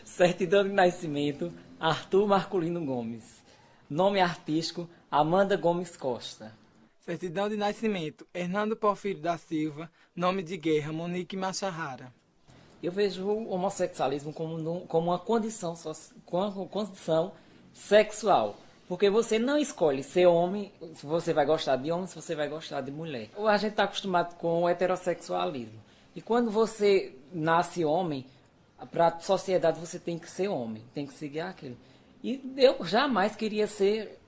Certidão de nascimento, Arthur Marculino Gomes. Nome artístico, Amanda Gomes Costa. Certidão de nascimento, Hernando Porfírio da Silva. Nome de guerra, Monique Machahara. Eu vejo o homossexualismo como uma condição sexual. Porque você não escolhe ser homem, se você vai gostar de homem, se você vai gostar de mulher. Ou a gente está acostumado com o heterossexualismo. E quando você nasce homem, para a sociedade você tem que ser homem, tem que seguir aquilo. E eu jamais queria ser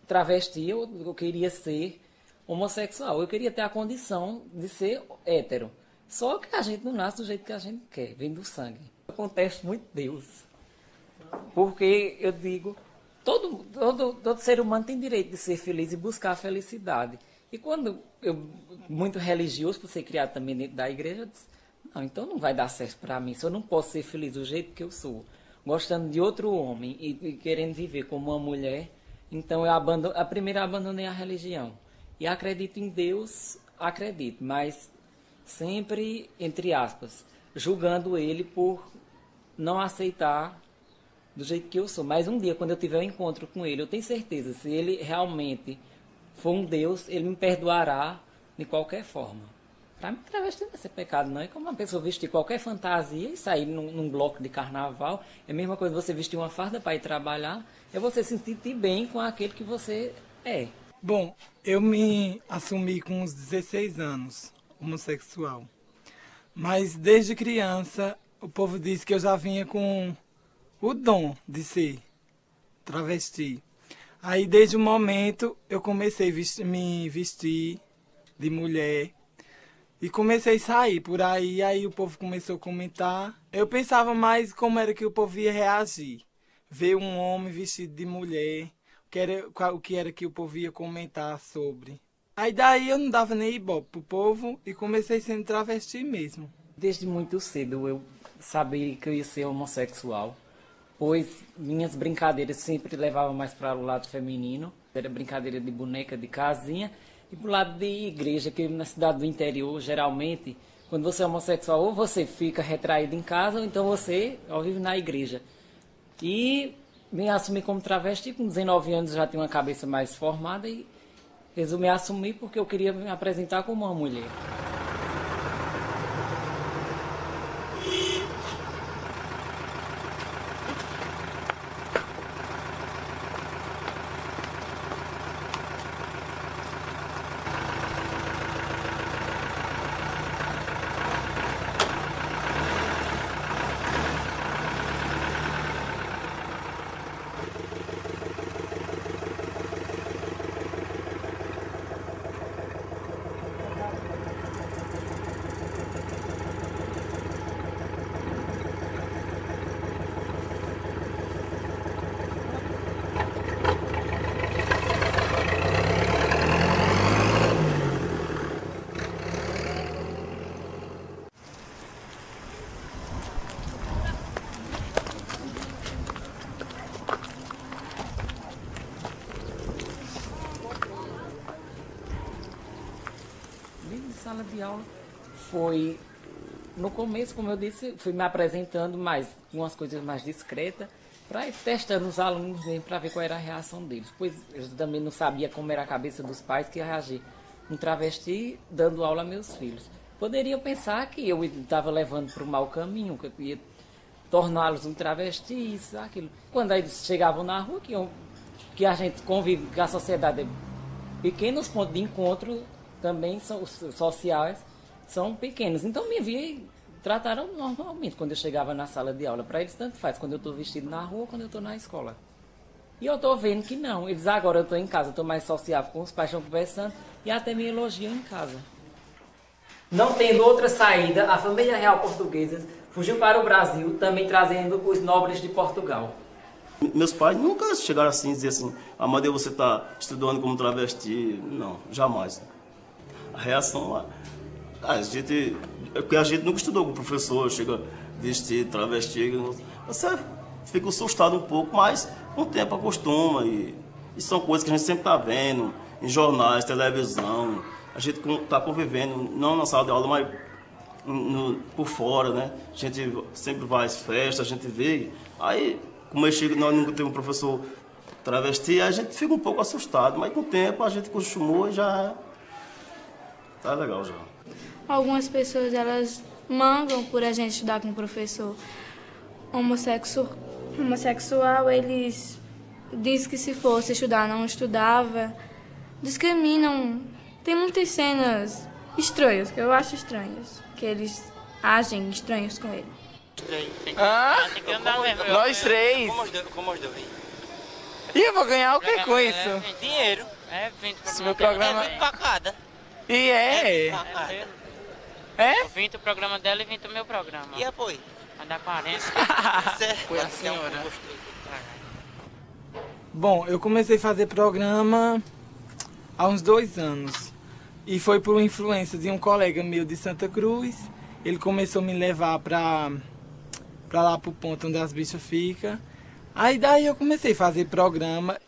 travesti, eu queria ser homossexual. Eu queria ter a condição de ser hétero. Só que a gente não nasce do jeito que a gente quer, vem do sangue. Eu contesto muito Deus. Porque eu digo, todo ser humano tem direito de ser feliz e buscar a felicidade. E quando eu, muito religioso, por ser criado também dentro da igreja, eu disse, não, então não vai dar certo para mim, se eu não posso ser feliz do jeito que eu sou, gostando de outro homem e querendo viver como uma mulher, então eu abandonei a religião. E acredito em Deus, acredito, mas sempre, entre aspas, julgando ele por não aceitar do jeito que eu sou. Mas um dia, quando eu tiver um encontro com ele, eu tenho certeza, se ele realmente for um Deus, ele me perdoará de qualquer forma. Para mim, travesti não é ser pecado, não. É como uma pessoa vestir qualquer fantasia e sair num bloco de carnaval. É a mesma coisa você vestir uma farda para ir trabalhar. É você se sentir bem com aquele que você é. Bom, eu me assumi com uns 16 anos, homossexual. Mas desde criança, o povo disse que eu já vinha com o dom de ser travesti. Aí, desde o momento, eu comecei a me vestir de mulher. E comecei a sair por aí o povo começou a comentar. Eu pensava mais como era que o povo ia reagir. Ver um homem vestido de mulher, o que era que o povo ia comentar sobre. Aí daí eu não dava nem ibope pro povo e comecei sendo travesti mesmo. Desde muito cedo eu sabia que eu ia ser homossexual, pois minhas brincadeiras sempre levavam mais para o lado feminino. Era brincadeira de boneca, de casinha. E pro lado de igreja, que na cidade do interior, geralmente, quando você é homossexual, ou você fica retraído em casa, ou então você vive na igreja. E me assumi como travesti, com 19 anos já tinha uma cabeça mais formada e resolvi assumir porque eu queria me apresentar como uma mulher. Sala de aula foi, no começo, como eu disse, fui me apresentando mais, com umas coisas mais discretas, para ir testando os alunos mesmo, para ver qual era a reação deles. Pois eu também não sabia como era a cabeça dos pais que ia reagir um travesti dando aula a meus filhos. poderiam pensar que eu estava levando para o mau caminho, que eu ia torná-los um travesti, isso, aquilo. Quando eles chegavam na rua, que a gente convive, que a sociedade é pequena, os pontos de encontro também são os sociais, são pequenos. Então me via e trataram normalmente quando eu chegava na sala de aula. Para eles tanto faz quando eu estou vestido na rua ou quando eu estou na escola. E eu estou vendo que não. Eles agora eu estou em casa, estou mais sociável com os pais, estão conversando e até me elogiam em casa. Não tendo outra saída, a família real portuguesa fugiu para o Brasil, também trazendo os nobres de Portugal. Meus pais nunca chegaram assim e dizer assim, Amadeu, você está estudando como travesti. Não, jamais. A reação lá. Porque a gente nunca estudou com o professor, chega vestido, travesti. Você fica assustado um pouco, mas com o tempo acostuma. E são coisas que a gente sempre está vendo em jornais, televisão. A gente está convivendo, não na sala de aula, mas por fora, né? A gente sempre vai às festas, a gente vê. Aí, como eu chego, nós nunca temos um professor travesti, a gente fica um pouco assustado, mas com o tempo a gente acostumou e já tá legal já. Algumas pessoas, elas mangam por a gente estudar com um professor homossexual, eles dizem que se fosse estudar, não estudava, discriminam. Tem muitas cenas estranhas, que eu acho estranhas, que eles agem estranhos com ele. Tem que andar mesmo. Nós três. Como os dois. E eu vou ganhar o que com isso? Dinheiro. 20 meu programa. 20 pra cada. E é? É? 20 o programa dela e 20 o meu programa. E apoio? Vai dar 40. Foi a senhora. Bom, eu comecei a fazer programa há uns 2 anos. E foi por influência de um colega meu de Santa Cruz. Ele começou a me levar pra lá pro ponto onde as bichas ficam. Aí daí eu comecei a fazer programa.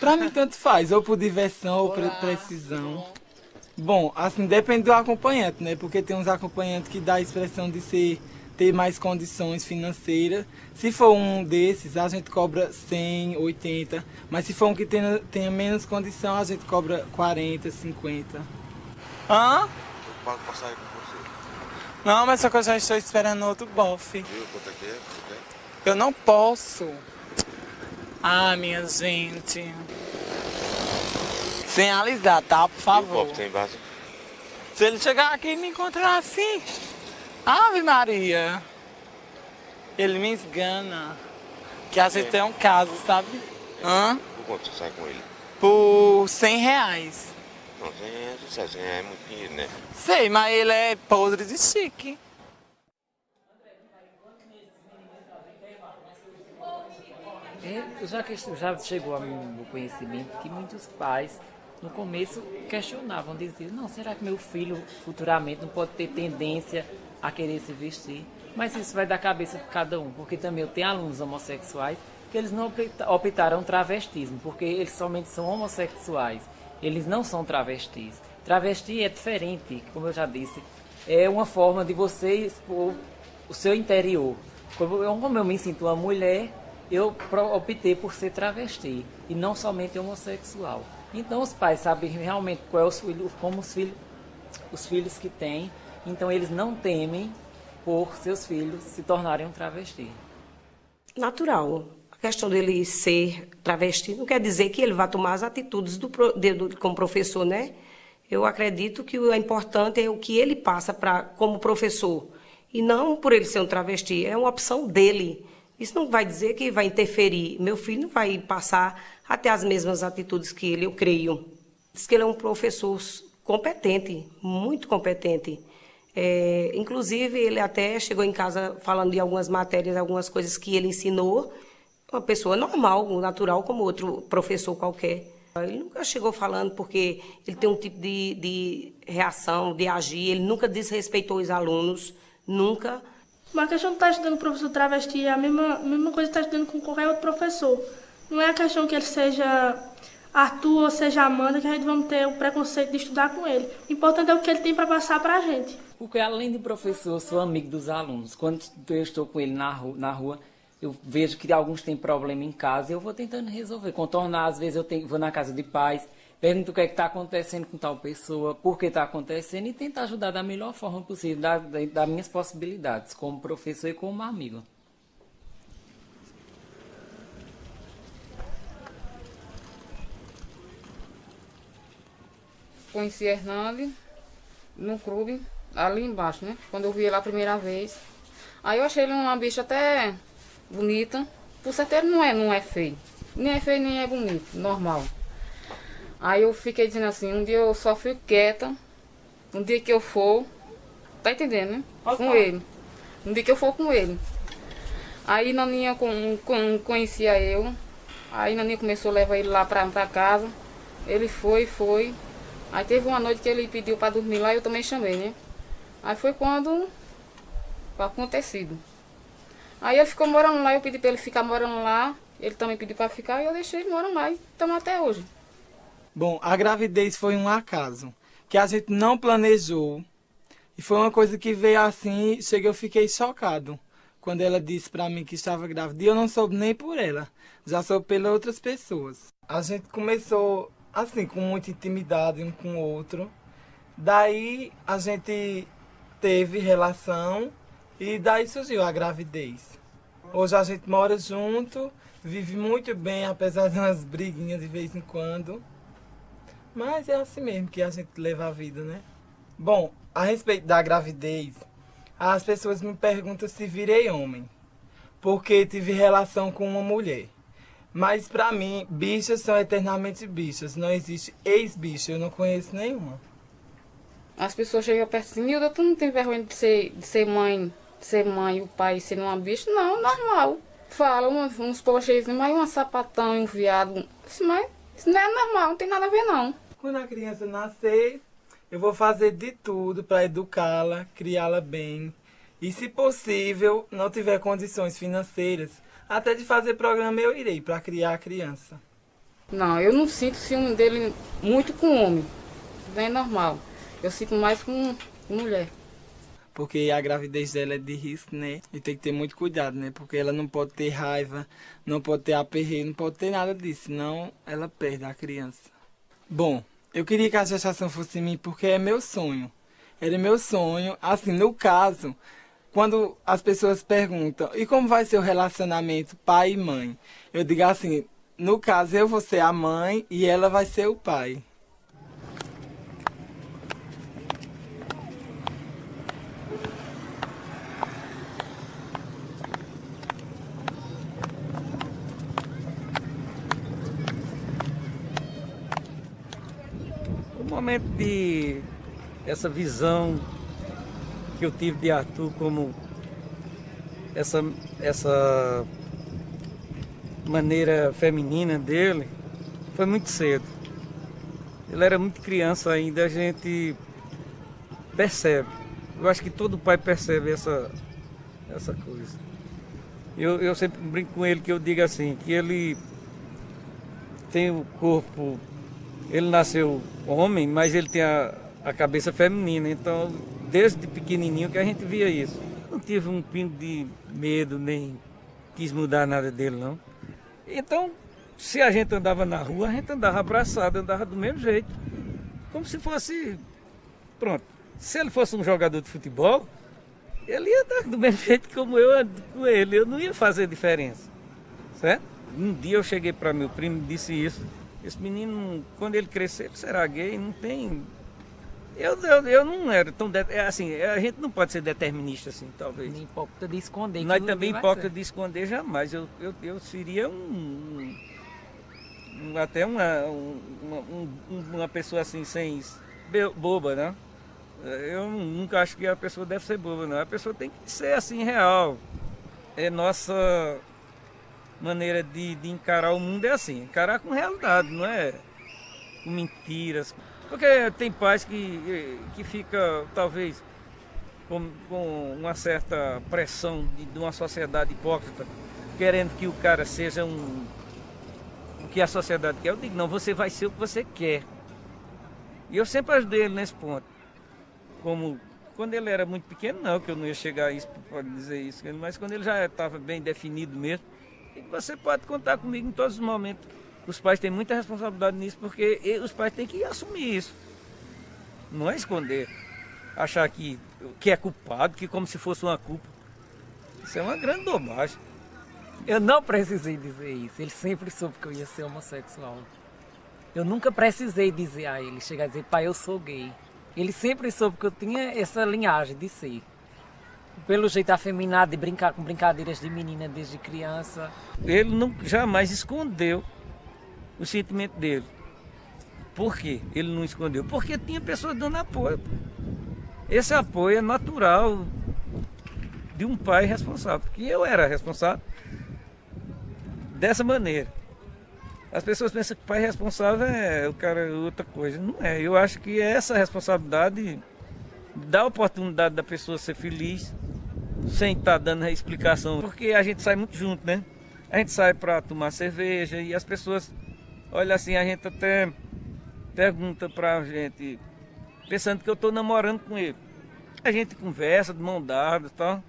Pra mim tanto faz, ou por diversão ou por precisão. Bom, assim, depende do acompanhante, né? Porque tem uns acompanhantes que dá a expressão de ter mais condições financeiras. Se for um desses, a gente cobra 100, 80. Mas se for um que tenha menos condição, a gente cobra 40, 50. Hã? Eu pago passagem com você. Não, mas só que eu já estou esperando outro bofe. Viu quanto é que é? Eu não posso. Ah, minha gente. Sem alisar, tá? Por favor. O bofe tem base? Se ele chegar aqui e me encontrar assim, Ave Maria, ele me esgana. Que a gente tem um caso, sabe? Hã? Por quanto você sai com ele? Por R$100. Não, 100 é muito dinheiro, né? Sei, mas ele é podre de chique. Já chegou ao meu conhecimento que muitos pais, no começo, questionavam, diziam, não, será que meu filho futuramente não pode ter tendência a querer se vestir? Mas isso vai da cabeça de cada um, porque também eu tenho alunos homossexuais que eles não optaram travestismo, porque eles somente são homossexuais, eles não são travestis. Travesti é diferente, como eu já disse, é uma forma de você expor o seu interior. Como eu me sinto uma mulher, eu optei por ser travesti e não somente homossexual. Então os pais sabem realmente qual é os filhos que têm, então eles não temem por seus filhos se tornarem um travesti. Natural. A questão dele ser travesti não quer dizer que ele vá tomar as atitudes como professor, né? Eu acredito que o importante é o que ele passa como professor. E não por ele ser um travesti, é uma opção dele. Isso não vai dizer que vai interferir. Meu filho não vai passar até as mesmas atitudes que ele, eu creio. Diz que ele é um professor competente, muito competente. Inclusive, ele até chegou em casa falando de algumas matérias, algumas coisas que ele ensinou. Uma pessoa normal, natural, como outro professor qualquer. Ele nunca chegou falando porque ele tem um tipo de reação, de agir. Ele nunca desrespeitou os alunos, nunca. Uma questão de estar estudando professor travesti é a mesma coisa que estar estudando com qualquer outro professor. Não é a questão que ele seja Arthur ou seja Amanda que a gente vai ter o preconceito de estudar com ele. O importante é o que ele tem para passar para a gente. Porque além de professor, eu sou amigo dos alunos. Quando eu estou com ele na rua, eu vejo que alguns têm problema em casa e eu vou tentando resolver, contornar. Às vezes vou na casa de pais, pergunta o que é que está acontecendo com tal pessoa, por que está acontecendo e tenta ajudar da melhor forma possível, das minhas possibilidades, como professor e como amigo. Conheci Hernandes no clube, ali embaixo, né? Quando eu vi ele a primeira vez. Aí eu achei ele uma bicha até bonita. Por certeza não é feio. Nem é feio, nem é bonito, normal. Aí eu fiquei dizendo assim, um dia eu só fico quieta. Um dia que eu for, tá entendendo, né? Com ele. Um dia que eu for com ele. Aí Naninha conhecia eu. Aí Naninha começou a levar ele lá pra casa. Ele foi. Aí teve uma noite que ele pediu para dormir lá e eu também chamei, né? Aí foi quando foi acontecido. Aí ele ficou morando lá, eu pedi para ele ficar morando lá. Ele também pediu para ficar e eu deixei ele morando lá e estamos até hoje. Bom, a gravidez foi um acaso, que a gente não planejou. E foi uma coisa que veio assim, eu fiquei chocado. Quando ela disse para mim que estava grávida, e eu não soube nem por ela, já soube pelas outras pessoas. A gente começou assim, com muita intimidade um com o outro. Daí a gente teve relação e daí surgiu a gravidez. Hoje a gente mora junto, vive muito bem, apesar de umas briguinhas de vez em quando. Mas é assim mesmo que a gente leva a vida, né? Bom, a respeito da gravidez, as pessoas me perguntam se virei homem, porque tive relação com uma mulher. Mas pra mim, bichas são eternamente bichas. Não existe ex-bicha, eu não conheço nenhuma. As pessoas chegam perto assim, Nilda, tu não tem vergonha de ser mãe e o pai ser uma bicha? Não, normal. Fala, uns povos cheios assim, mas um sapatão e um viado. Mas isso não é normal, não tem nada a ver não. Quando a criança nascer, eu vou fazer de tudo para educá-la, criá-la bem. E se possível, não tiver condições financeiras, até de fazer programa eu irei para criar a criança. Não, eu não sinto ciúme dele muito com homem. Não é normal. Eu sinto mais com mulher. Porque a gravidez dela é de risco, né? E tem que ter muito cuidado, né? Porque ela não pode ter raiva, não pode ter aperreio, não pode ter nada disso. Senão ela perde a criança. Bom, eu queria que a gestação fosse em mim porque é meu sonho. Era meu sonho. Assim, no caso, quando as pessoas perguntam, e como vai ser o relacionamento pai e mãe? Eu digo assim, no caso eu vou ser a mãe e ela vai ser o pai. O momento de essa visão que eu tive de Arthur como essa maneira feminina dele foi muito cedo. Ele era muito criança ainda, a gente percebe. Eu acho que todo pai percebe essa coisa. Eu sempre brinco com ele que eu digo assim, que ele tem o corpo, ele nasceu homem, mas ele tem a cabeça feminina, então desde pequenininho que a gente via isso. Não tive um pingo de medo, nem quis mudar nada dele, não. Então, se a gente andava na rua, a gente andava abraçado, andava do mesmo jeito. Como se fosse... Pronto. Se ele fosse um jogador de futebol, ele ia andar do mesmo jeito como eu ando com ele. Eu não ia fazer diferença. Certo? Um dia eu cheguei para meu primo e disse isso. Esse menino, quando ele crescer, ele será gay, não tem... Eu não era tão... Assim, a gente não pode ser determinista assim, talvez. Nem hipócrita de esconder. Nós também hipócrita de esconder jamais. Eu seria até uma pessoa assim, sem... boba, né? Eu nunca acho que a pessoa deve ser boba, não. A pessoa tem que ser assim, real. É nossa maneira de encarar o mundo é assim. Encarar com realidade, não é com mentiras. Porque tem pais que fica, talvez, com uma certa pressão de uma sociedade hipócrita, querendo que o cara seja o que a sociedade quer. Eu digo, não, você vai ser o que você quer. E eu sempre ajudei ele nesse ponto. Como quando ele era muito pequeno, não, que eu não ia chegar a isso para dizer isso, mas quando ele já estava bem definido mesmo, e você pode contar comigo em todos os momentos Os pais têm muita responsabilidade nisso, porque os pais têm que assumir isso. Não é esconder, achar que é culpado, que como se fosse uma culpa. Isso é uma grande bobagem. Eu não precisei dizer isso. Ele sempre soube que eu ia ser homossexual. Eu nunca precisei dizer a ele, chegar a dizer, pai, eu sou gay. Ele sempre soube que eu tinha essa linhagem de ser. Pelo jeito afeminado, de brincar com brincadeiras de menina desde criança. Ele jamais escondeu o sentimento dele. Por quê? Ele não escondeu? Porque tinha pessoas dando apoio. Esse apoio é natural de um pai responsável. Porque eu era responsável dessa maneira. As pessoas pensam que o pai responsável é o cara outra coisa. Não é. Eu acho que essa responsabilidade dá a oportunidade da pessoa ser feliz sem estar dando a explicação. Porque a gente sai muito junto, né? A gente sai para tomar cerveja e as pessoas olham assim, a gente até pergunta pra gente, pensando que eu estou namorando com ele. A gente conversa de mão dada e tal.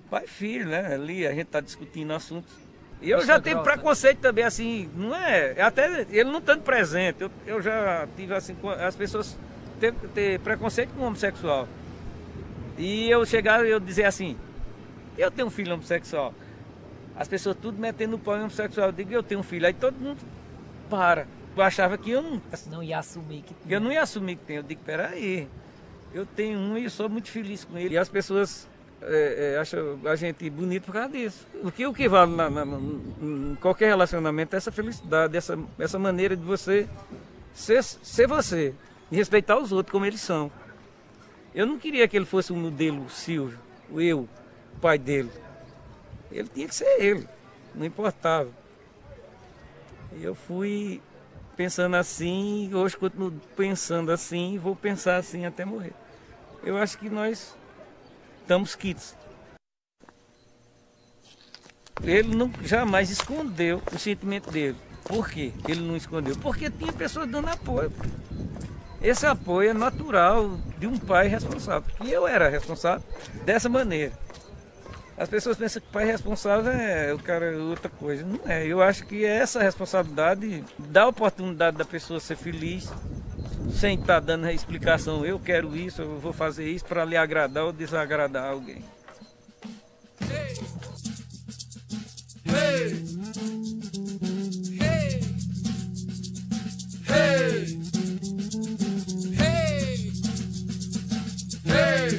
Pai e filho, né? Ali a gente está discutindo assuntos. E eu já tive preconceito também, assim, não é? Até ele não estando presente, eu já tive assim, as pessoas ter preconceito com o homossexual. E eu chegar e eu dizer assim, eu tenho um filho homossexual. As pessoas tudo metendo o pau em homossexual. Eu digo, eu tenho um filho. Aí todo mundo para. Eu achava que eu não ia assumir que tinha. Eu não ia assumir que tem. Eu digo, peraí, eu tenho um e sou muito feliz com ele. E as pessoas acham a gente bonito por causa disso. O que vale em qualquer relacionamento é essa felicidade, essa maneira de você ser você e respeitar os outros como eles são. Eu não queria que ele fosse um modelo Silvio, o pai dele. Ele tinha que ser ele, não importava. E eu fui pensando assim, hoje continuo pensando assim, e vou pensar assim até morrer. Eu acho que nós estamos quites. Ele jamais escondeu o sentimento dele. Por quê? Ele não escondeu? Porque tinha pessoas dando apoio. Esse apoio é natural de um pai responsável. E eu era responsável dessa maneira. As pessoas pensam que o pai responsável é o cara outra coisa. Não é. Eu acho que essa responsabilidade dá a oportunidade da pessoa ser feliz sem estar dando a explicação. Eu quero isso, eu vou fazer isso para lhe agradar ou desagradar alguém. Hey! Hey! Hey! Hey!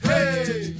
Hey!